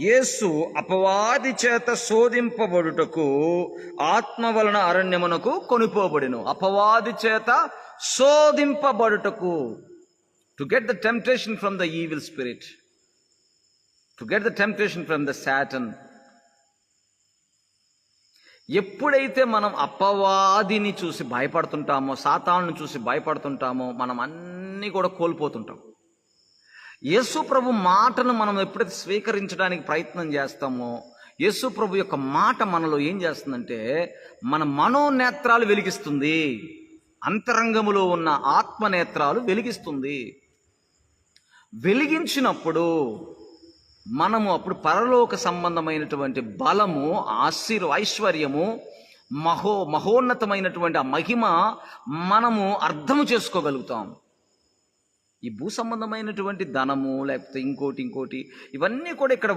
యేసు అపవాది చేత శోధింపబడుటకు ఆత్మ వలన అరణ్యమునకు కొనిపోబడెను. అపవాది చేత శోధింపబడుటకు, to get the temptation from the evil spirit, to get the temptation from the Satan. ఎప్పుడైతే మనం అపవాదిని చూసి భయపడుతుంటామో, సాతానుని చూసి భయపడుతుంటామో, మనం అన్నీ కూడా కోల్పోతుంటాం. యేసు ప్రభు మాటను మనం ఎప్పుడైతే స్వీకరించడానికి ప్రయత్నం చేస్తామో, యేసు ప్రభు యొక్క మాట మనలో ఏం చేస్తుందంటే మన మనోనేత్రాలు వెలిగిస్తుంది, అంతరంగములో ఉన్న ఆత్మనేత్రాలు వెలిగిస్తుంది. వెలిగించినప్పుడు మనము అప్పుడు పరలోక సంబంధమైనటువంటి బలము, ఐశ్వర్యము, మహోన్నతమైనటువంటి ఆ మహిమ మనము అర్థము చేసుకోగలుగుతాం. ఈ భూ సంబంధమైనటువంటి ధనము లేకపోతే ఇంకోటి ఇవన్నీ కూడా ఇక్కడ